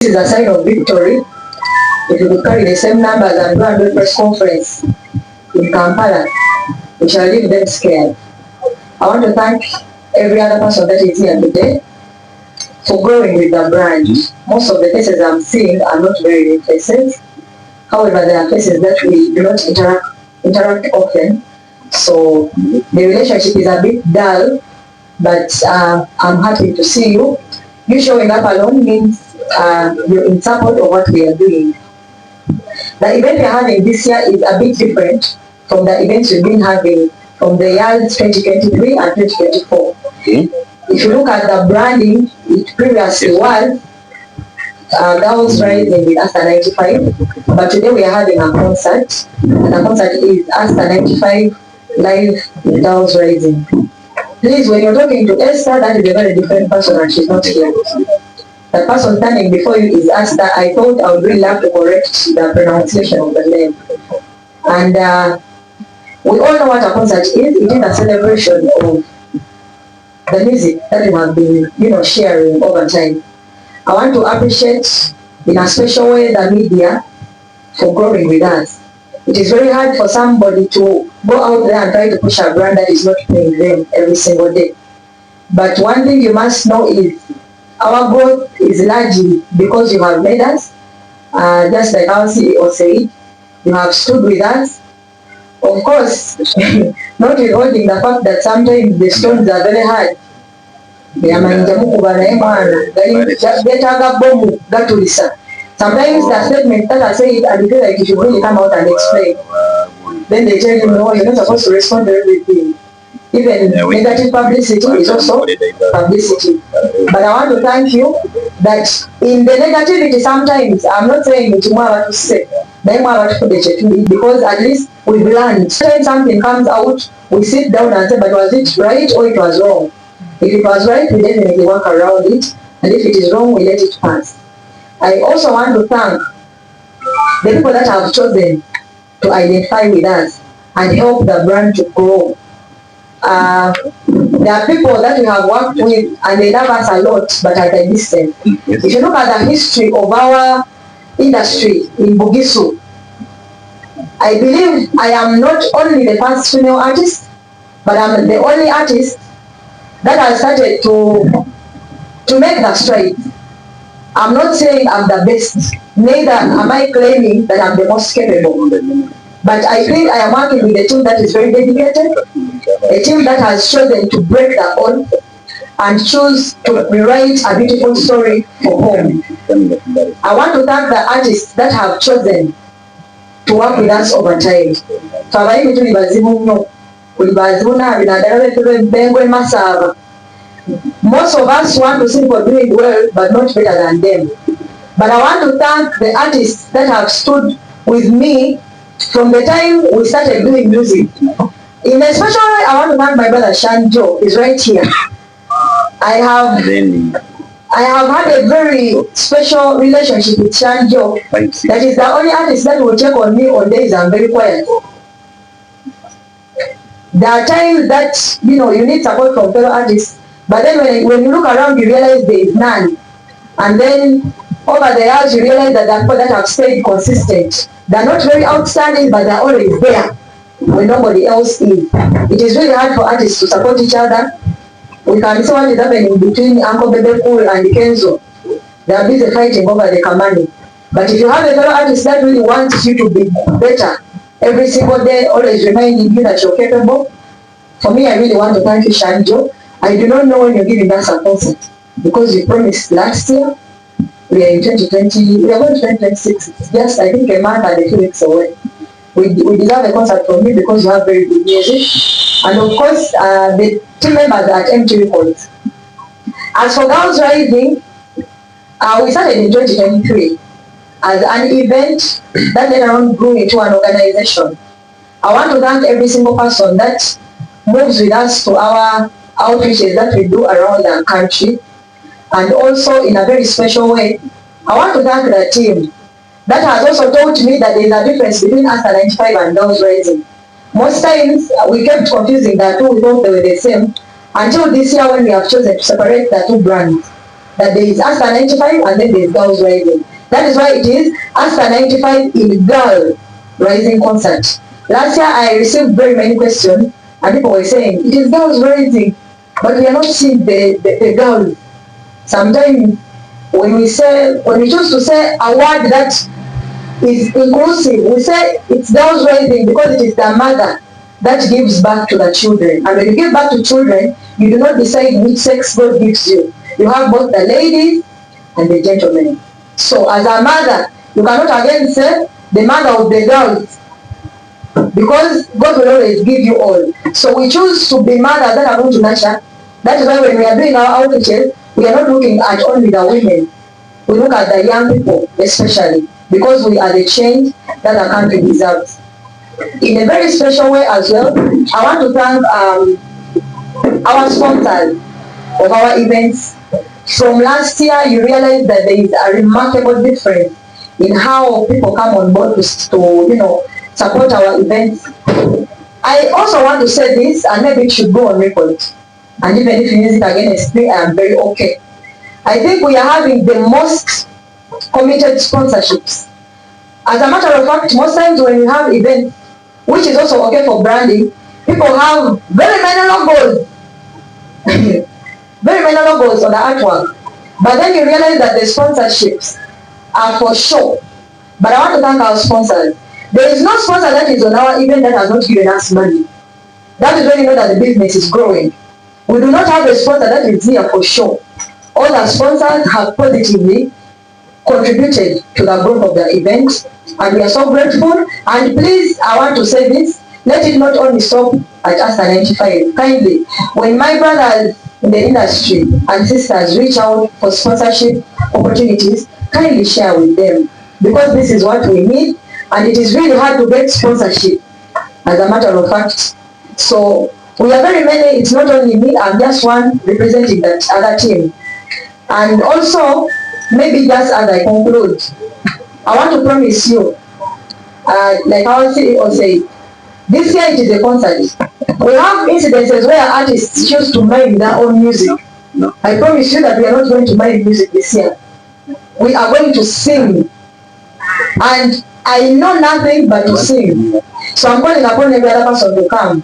is a sign of victory. If you could carry the same numbers and go and do a press conference in Kampala, we shall leave them scared. I want to thank every other person that is here today for growing with the brand. Most of the faces I'm seeing are not very new faces. However, there are faces that we do not interact often. So the relationship is a bit dull, but I'm happy to see you. You showing up alone means you're in support of what we are doing. The event we are having this year is a bit different from the events we've been having from the years 2023 and 2024. If you look at the branding, it previously was Girls Rising with Aster95, but today we are having a concert, and the concert is Aster95 live with Girls Rising. Please, when you're talking to Esther, that is a very different person and she's not here. The person standing before you is Aster. I thought I would really love to correct the pronunciation of the name. And we all know what a concert is. It is a celebration of the music that we have been, sharing over time. I want to appreciate in a special way the media for growing with us. It is very hard for somebody to go out there and try to push a brand that is not paying them every single day. But one thing you must know is our growth is largely because you have made us, just like our CEO said, you have stood with us. Of course, not withholding the fact that sometimes the stones are very hard. Sometimes the statement that I say, I feel like you should really come out and explain. Then they tell you, no, you're not supposed to respond to everything. Even negative publicity is also publicity. But I want to thank you that in the negativity sometimes, I'm not saying it's more to say, because at least we've learned. When something comes out, we sit down and say, but was it right or it was wrong? If it was right, we definitely work around it. And if it is wrong, we let it pass. I also want to thank the people that have chosen to identify with us and help the brand to grow. There are people that we have worked with and they love us a lot, but at a distance. If you look at the history of our industry in Bugisu, I believe I am not only the first female artist, but I'm the only artist that has started to make the stride. I'm not saying I'm the best, neither am I claiming that I'm the most capable. But I think I am working with a team that is very dedicated, a team that has chosen to break the mold and choose to rewrite a beautiful story for home. I want to thank the artists that have chosen to work with us over time. Most of us want to see people doing well, but not better than them. But I want to thank the artists that have stood with me from the time we started doing music. In a special way, I want to thank my brother Shanjo, he's right here. I have had a very special relationship with Shanjo. That is the only artist that will check on me on days I'm very quiet. There are times that, you need support from fellow artists, but then when you look around, you realize there is none. And then over the years, you realize that the people that have stayed consistent, they're not very outstanding, but they're always there when nobody else is. It is really hard for artists to support each other. We can see what is happening between Uncle Bebe Pool and Kenzo. They are busy fighting over the Kamani. But if you have a fellow artist that really wants you to be better every single day, always reminding you that you're capable, for me, I really want to thank you, Shanjo. I do not know when you're giving us a concert because you promised last year. We are in 2020, we are going to 2026. It's just, I think, a month and a few weeks away. We deserve a concert from you because you have very good music. And of course, the team members at MT Records. As for Girls Rising, we started in 2023 as an event that then on grew into an organization. I want to thank every single person that moves with us to our outreaches that we do around the country. And also, in a very special way, I want to thank the team that has also taught me that there is a difference between Aster95 and Girls Rising. Most times, we kept confusing the two, we thought they were the same, until this year when we have chosen to separate the two brands. that there is Aster95 and then there is Girls Rising. That is why it is Aster95 in Girl Rising concert. Last year I received very many questions and people were saying it is Girls Rising, but we are not seeing the girls. Sometimes when we choose to say a word that is inclusive, we say it's Girls Rising because it is the mother that gives back to the children. And when you give back to children, you do not decide which sex God gives you. You have both the ladies and the gentlemen. So as a mother, you cannot again say the mother of the girls, because God will always give you all. So we choose to be mothers that are going to nurture. That is why when we are doing our outreaches, we are not looking at only the women. We look at the young people especially, because we are the change that our country deserves. In a very special way as well, I want to thank our sponsors of our events. From last year, you realize that there is a remarkable difference in how people come on board to support our events. I also want to say this, and maybe it should go on record. And even if you use it against me, I am very okay. I think we are having the most committed sponsorships. As a matter of fact, most times when we have events, which is also okay for branding, people have very many logos. Very many logos on the artwork. But then you realize that the sponsorships are for show. But I want to thank our sponsors. There is no sponsor that is on our event that has not given us money. That is when you know that the business is growing. We do not have a sponsor that is here for show. All the sponsors have positively contributed to the growth of the event, and we are so grateful. And please, I want to say this, let it not only stop at Aster95. Kindly, when my brothers in the industry and sisters reach out for sponsorship opportunities, kindly share with them, because this is what we need, and it is really hard to get sponsorship, as a matter of fact. So we are very many. It's not only me, I'm just one representing that other team. And also, maybe just as I conclude, I want to promise you, like our CEO said, this year it is a concert. We have incidences where artists choose to mime their own music. I promise you that we are not going to mime music this year. We are going to sing. And I know nothing but to sing. So I'm calling upon every other person to come.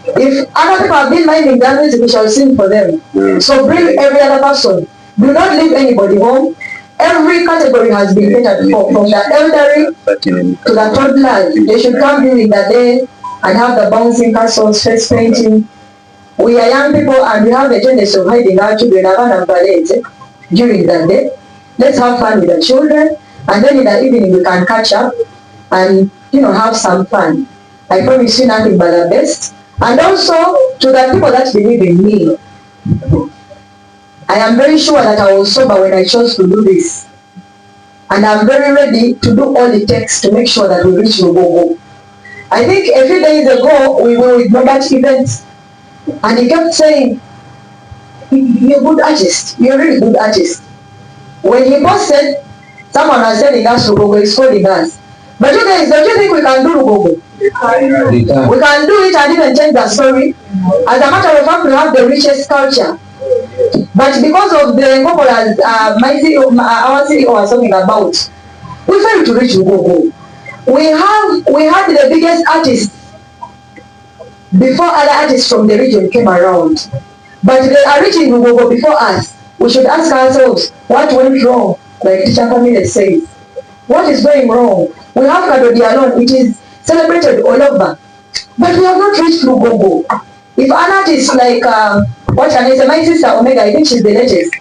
If other people have been miming their music, we shall sing for them. So bring every other person. Do not leave anybody home. Every category has been catered for, from the elderly to the toddlers. They should come during the day and have the bouncing castles, face painting. We are young people and we have a tendency of hiding our children during the day. Let's have fun with the children, and then in the evening we can catch up and have some fun. I promise you nothing but the best. And also to the people that believe in me, I am very sure that I was sober when I chose to do this. And I'm very ready to do all it takes to make sure that we reach Lugogo. I think a few days ago, we were with Robert's event, and he kept saying, you're a good artist, you're a really good artist. When he posted, someone was telling us Lugogo is calling us. But you guys, don't you think we can do Lugogo? We can do it and even change the story. As a matter of fact, we have the richest culture. But because of the popular, our CEO was talking about, we failed to reach Lugogo. We had the biggest artists before other artists from the region came around. But they are reaching Lugogo before us. We should ask ourselves, what went wrong? Like Teacher Camille says. What is going wrong? We have Kadodi alone. It is celebrated all over. But we have not reached Lugogo. If an artist like, what can I say, my sister Omega, I think she's the latest.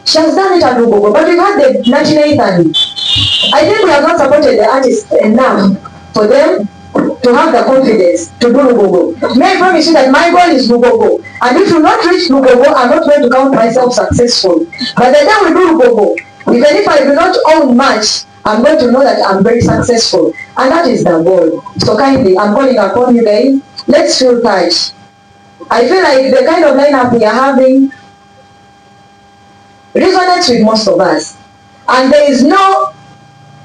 She has done it at Lugogo, but we've had the 1980s. I think we have not supported the artists enough for them to have the confidence to do Lugogo. May I promise you that my goal is Lugogo. And if you not reach Lugogo, I'm not going to count myself successful. But the day we do Lugogo, even if I do not own much, I'm going to know that I'm very successful. And that is the goal. So kindly, I'm calling upon you guys, let's feel touch. I feel like the kind of lineup we are having resonates with most of us. And there is no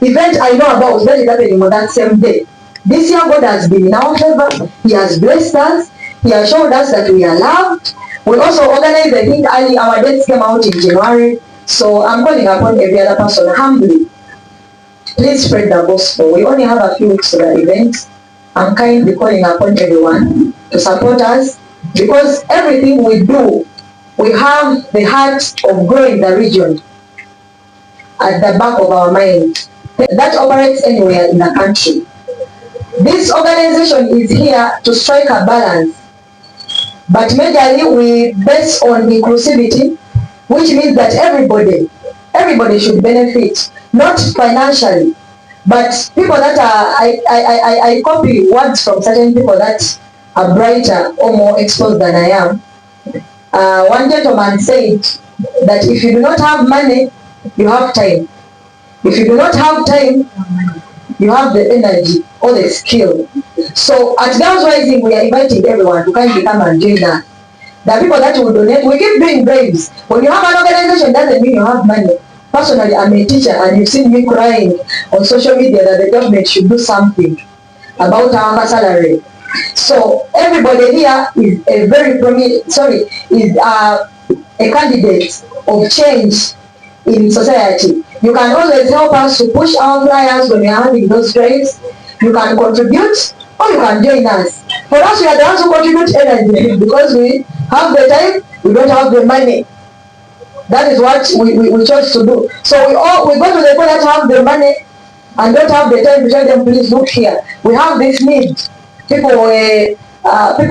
event I know about that is happening on that same day. This year God has been in our favor. He has blessed us. He has showed us that we are loved. We also organized, I think early, our dates came out in January. So I'm calling upon every other person humbly. Please spread the gospel. We only have a few weeks to the event. I'm kindly calling upon everyone to support us, because everything we do, we have the heart of growing the region at the back of our mind. That operates anywhere in the country. This organization is here to strike a balance, but majorly we base on inclusivity, which means that everybody should benefit, not financially, but people that are, I copy words from certain people that are brighter or more exposed than I am. One gentleman said that if you do not have money, you have time. If you do not have time, you have the energy or the skill. So at Girls Rising, we are inviting everyone to kindly come and join us. The people that will donate, we keep doing braves. When you have an organization, doesn't mean you have money. Personally, I'm a teacher, and you've seen me crying on social media that the government should do something about our salary. So everybody here is a very is a candidate of change in society. You can always help us to push our flyers when we are having those drives. You can contribute, or you can join us. For us, we are the ones who contribute energy, because we have the time, we don't have the money. That is what we chose to do. So we go to the people that have the money and don't have the time to tell them, please look here. We have this need. People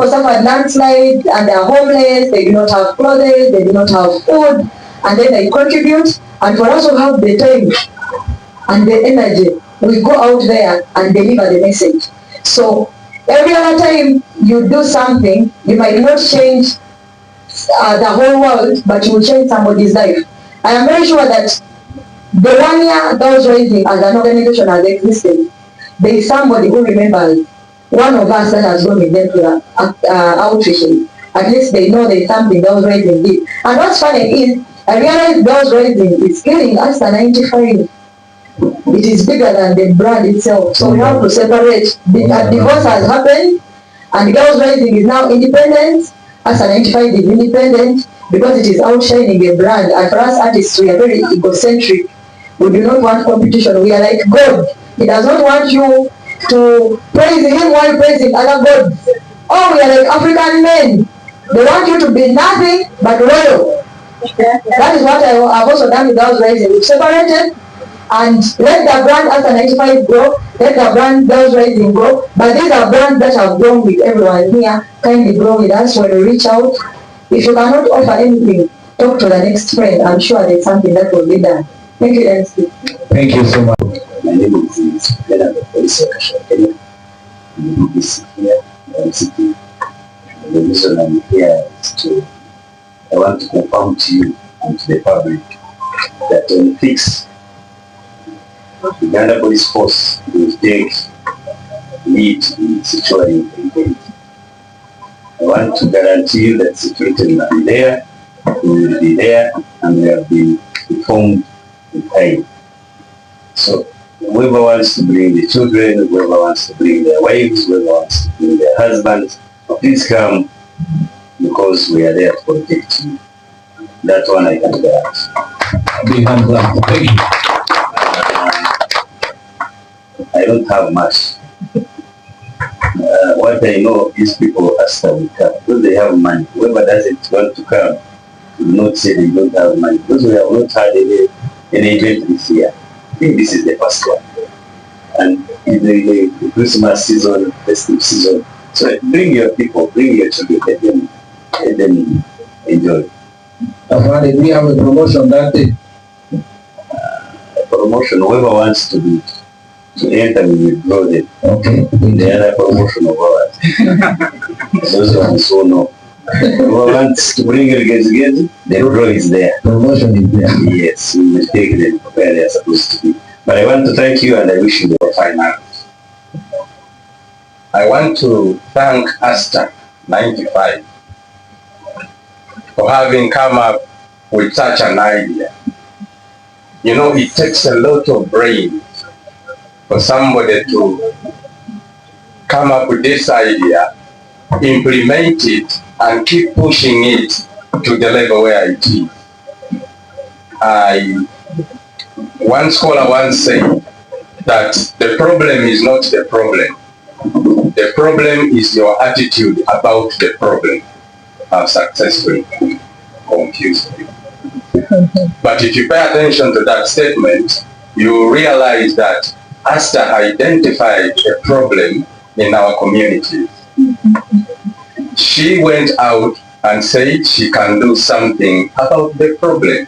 suffer landslide and they are homeless, they do not have clothes, they do not have food, and then they contribute. And for us who have the time and the energy, we go out there and deliver the message. So every other time you do something, you might not change the whole world, but you will change somebody's life. I am very sure that the 1 year Girls Rising as an organization has existed, there is somebody who remembers one of us that has gone with them to the outreach. At least they know there is something Girls Rising did. And what's funny is, I realized Girls Rising is getting Aster95. It is bigger than the brand itself. So we have to separate. The divorce has happened, and Girls Rising is now independent. Aster95 is independent because it is outshining a brand. And for us artists, we are very egocentric. We do not want competition. We are like God. He does not want you to praise him while praising other gods. Oh, we are like African men. They want you to be nothing but royal. That is what I've also done with Girls Rising. We've separated and let the brand Aster95 grow, let the brand Girls Rising grow. But these are brands that have grown with everyone here. Kindly grow with us when we reach out. If you cannot offer anything, talk to the next friend. I'm sure there's something that will be done. Thank you, MC. Thank you so much. My name is Mbale Thatch. The reason I'm here is I want to confirm to you and to the public that on 6, the Uganda Police Force will take lead in securing the event. I want to guarantee you that security will be there, we will be there, and we have been informed in time. So whoever wants to bring the children, whoever wants to bring their wives, whoever wants to bring their husbands, please come, because we are there to protect you. That one I can guarantee. Big hands up. Thank you. I don't have much. What I know is people Aster will come because they have money. Whoever doesn't want to come will not say they don't have money, because we have not had any event this year. I think this is the first one. And in the Christmas season, festive season, so bring your people, bring your children, let them enjoy. Did we have a promotion that day? Promotion, whoever wants to enter, we will go there. Okay. The other promotion of ours. Those ones who know. Whoever wants to bring it again, the draw is there. Promotion is there. Yes, we will take them where they are supposed to be. But I want to thank you, and I wish you the fine art. I want to thank Aster95 for having come up with such an idea. You know, it takes a lot of brains for somebody to come up with this idea, implement it, and keep pushing it to the level where it is. One scholar once said that the problem is not the problem. The problem is your attitude about the problem. I've successfully confused you. But if you pay attention to that statement, you realize that Aster identified a problem in our community. She went out and said she can do something about the problem.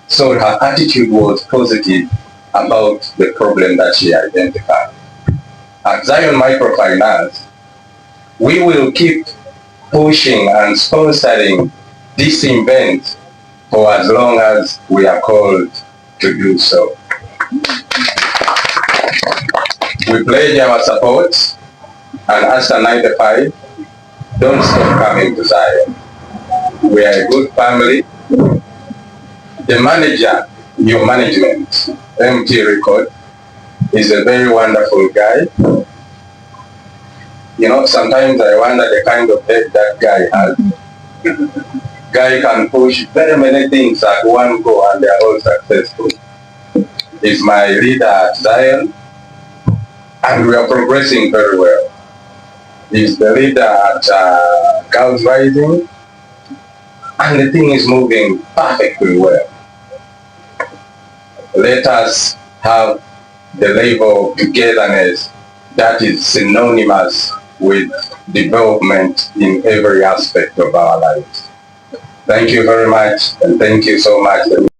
So her attitude was positive about the problem that she identified. At Zion Microfinance, we will keep pushing and sponsoring this event for as long as we are called to do so. We pledge our support, and Aster95, don't stop coming to Zion. We are a good family. The manager, your management, MT Record, is a very wonderful guy. You know, sometimes I wonder the kind of head that guy has. Guy can push very many things at one go and they are all successful. He's my leader at Zion and we are progressing very well. He's the leader at Girls Rising and the thing is moving perfectly well. Let us have the level of togetherness that is synonymous with development in every aspect of our lives. Thank you very much, and thank you so much.